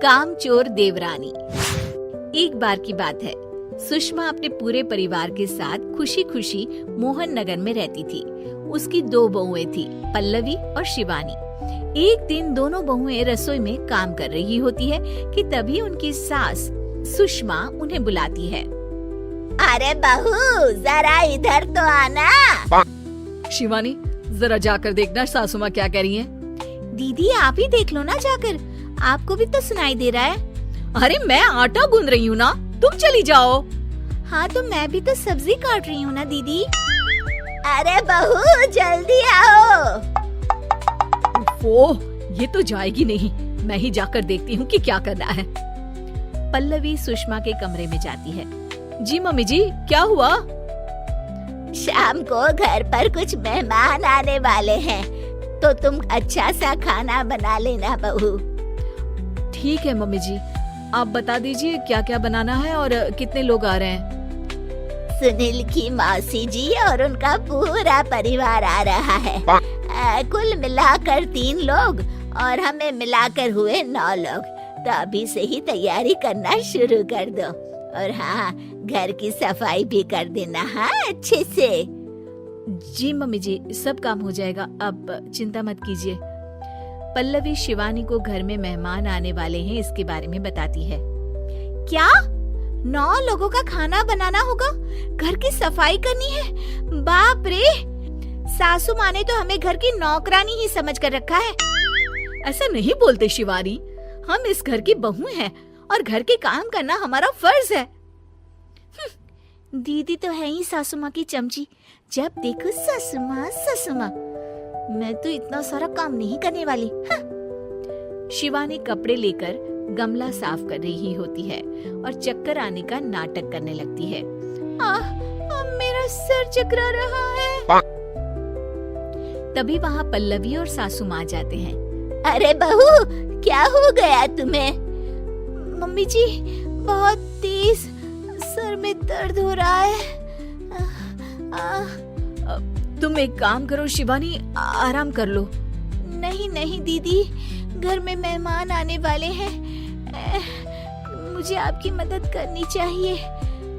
कामचोर देवरानी। एक बार की बात है, सुषमा अपने पूरे परिवार के साथ खुशी खुशी मोहन नगर में रहती थी। उसकी 2 बहुएं थी, पल्लवी और शिवानी। एक दिन दोनों बहुएं रसोई में काम कर रही होती है कि तभी उनकी सास सुषमा उन्हें बुलाती है। अरे बहू, जरा इधर तो आना। शिवानी, जरा जाकर देखना सासू माँ क्या कह रही हैं। दीदी आप ही देख लो ना जाकर, आपको भी तो सुनाई दे रहा है। अरे मैं आटा गूंद रही हूँ ना, तुम चली जाओ। हाँ तो मैं भी तो सब्जी काट रही हूँ ना दीदी। अरे बहू जल्दी आओ। ओह, ये तो जाएगी नहीं, मैं ही जाकर देखती हूँ कि क्या करना है। पल्लवी सुषमा के कमरे में जाती है। जी मम्मी जी, क्या हुआ? शाम को घर पर कुछ मेहमान आने वाले हैं, तो तुम अच्छा सा खाना बना लेना बहू। ठीक है मम्मी जी, आप बता दीजिए क्या क्या बनाना है और कितने लोग आ रहे हैं। सुनील की मौसी जी और उनका पूरा परिवार आ रहा है। कुल मिलाकर 3 लोग और हमें मिलाकर हुए 9 लोग। तो अभी से ही तैयारी करना शुरू कर दो। और हाँ, घर की सफाई भी कर देना, हाँ अच्छे से। जी मम्मी जी, सब काम हो जाएगा, आप चिंता मत कीजिए। पल्लवी शिवानी को घर में मेहमान आने वाले हैं इसके बारे में बताती है। क्या 9 लोगों का खाना बनाना होगा, घर की सफाई करनी है? बाप रे, सासू माँ ने तो हमें घर की नौकरानी ही समझ कर रखा है। ऐसा नहीं बोलते शिवानी, हम इस घर की बहू हैं और घर के काम करना हमारा फर्ज है। दीदी तो है ही सासू माँ की चमची, जब देखो सासू माँ सासू माँ। मैं तो इतना सारा काम नहीं करने वाली। शिवानी कपड़े लेकर गमला साफ कर रही होती है और चक्कर आने का नाटक करने लगती है। मेरा सर चकरा रहा है। तभी वहाँ पल्लवी और सासू माँ जाते हैं। अरे बहू, क्या हो गया तुम्हें? मम्मी जी, बहुत तेज सर में दर्द हो रहा है। तुम एक काम करो शिवानी, आराम कर लो। नहीं नहीं दीदी, घर में मेहमान आने वाले हैं, मुझे आपकी मदद करनी चाहिए।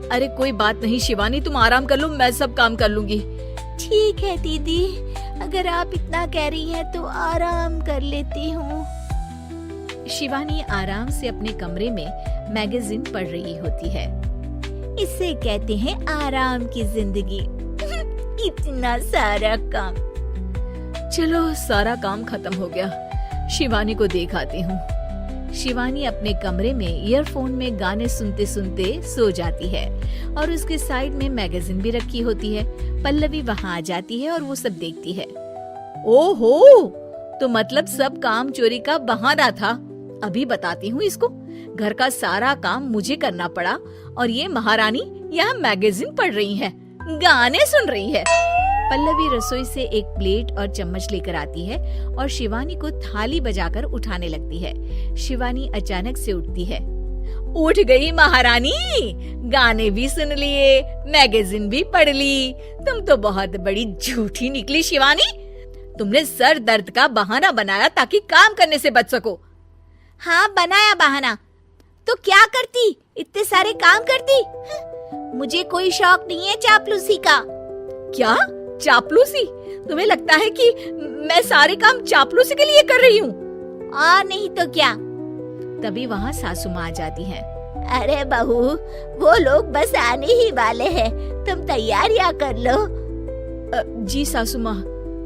अरे कोई बात नहीं शिवानी, तुम आराम कर लो, मैं सब काम कर लूंगी। ठीक है दीदी, अगर आप इतना कह रही हैं तो आराम कर लेती हूँ। शिवानी आराम से अपने कमरे में मैगजीन पढ़ रही होती है। इसे कहते हैं आराम की जिंदगी। इतना सारा काम। चलो, सारा काम खत्म हो गया, शिवानी को देख आती हूँ। शिवानी अपने कमरे में ईयरफोन में गाने सुनते सुनते सो जाती है और उसके साइड में मैगजीन भी रखी होती है। पल्लवी वहाँ आ जाती है और वो सब देखती है। ओहो, तो मतलब सब काम चोरी का बहाना था। अभी बताती हूँ इसको। घर का सारा काम मुझे करना पड़ा और ये महारानी यहाँ मैगजीन पढ़ रही है, गाने सुन रही है। पल्लवी रसोई से एक प्लेट और चम्मच लेकर आती है और शिवानी को थाली बजाकर उठाने लगती है। शिवानी अचानक से उठती है। उठ गई महारानी, गाने भी सुन लिए, मैगजीन भी पढ़ ली। तुम तो बहुत बड़ी झूठी निकली शिवानी। तुमने सर दर्द का बहाना बनाया ताकि काम करने से बच सको। हाँ, बनाया बहाना, तो क्या करती, इतने सारे काम करती। मुझे कोई शौक नहीं है चापलूसी का। क्या चापलूसी? तुम्हें लगता है कि मैं सारे काम चापलूसी के लिए कर रही हूँ? और नहीं तो क्या। तभी वहाँ सासू माँ आ जाती हैं। अरे बहू, वो लोग बस आने ही वाले हैं, तुम तैयारियां कर लो। जी सासू माँ,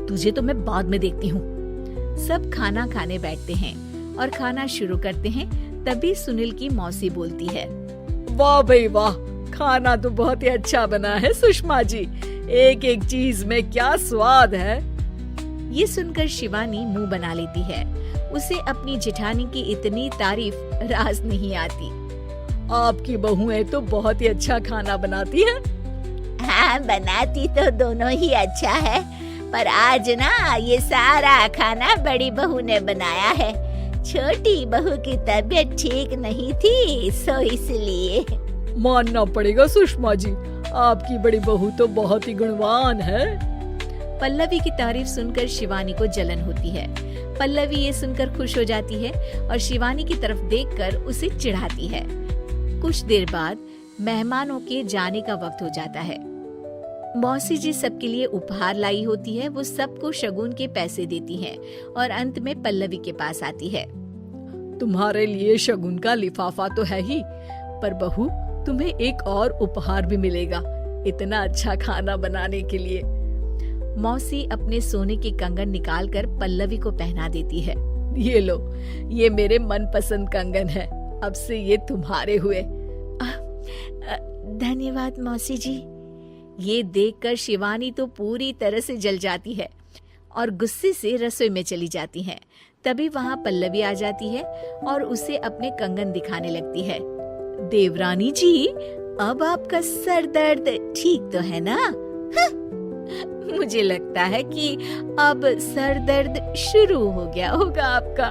तुझे तो मैं बाद में देखती हूँ। सब खाना खाने बैठते हैं और खाना शुरू करते हैं। तभी सुनील की मौसी बोलती है। वाह भाई वाह, खाना तो बहुत ही अच्छा बना है सुषमा जी, एक एक चीज में क्या स्वाद है। ये सुनकर शिवानी मुंह बना लेती है। उसे अपनी जेठानी की इतनी तारीफ रास नहीं आती। आपकी बहुएं तो बहुत ही अच्छा खाना बनाती हैं। हाँ, बनाती तो दोनों ही अच्छा है, पर आज ना ये सारा खाना बड़ी बहू ने बनाया है। छोटी बहू की तबीयत ठीक नहीं थी, सो इसलिए। मानना पड़ेगा सुषमा जी, आपकी बड़ी बहू तो बहुत ही गुणवान है। पल्लवी की तारीफ सुनकर शिवानी को जलन होती है। पल्लवी ये सुनकर खुश हो जाती है और शिवानी की तरफ देखकर उसे चिढ़ाती है। कुछ देर बाद मेहमानों के जाने का वक्त हो जाता है। मौसी जी सबके लिए उपहार लाई होती है। वो सबको शगुन के पैसे देती हैं और अंत में पल्लवी के पास आती है। तुम्हारे लिए शगुन का लिफाफा तो है ही, पर बहू तुम्हें एक और उपहार भी मिलेगा इतना अच्छा खाना बनाने के लिए। मौसी अपने सोने के कंगन निकालकर पल्लवी को पहना देती है। ये लो, ये मेरे मनपसंद कंगन है, अब से ये तुम्हारे हुए। धन्यवाद मौसी जी। ये देखकर शिवानी तो पूरी तरह से जल जाती है और गुस्से से रसोई में चली जाती है। तभी वहाँ पल्लवी आ जाती है और उसे अपने कंगन दिखाने लगती है। देवरानी जी, अब आपका सर दर्द ठीक तो है ना? मुझे लगता है कि अब सर दर्द शुरू हो गया होगा आपका।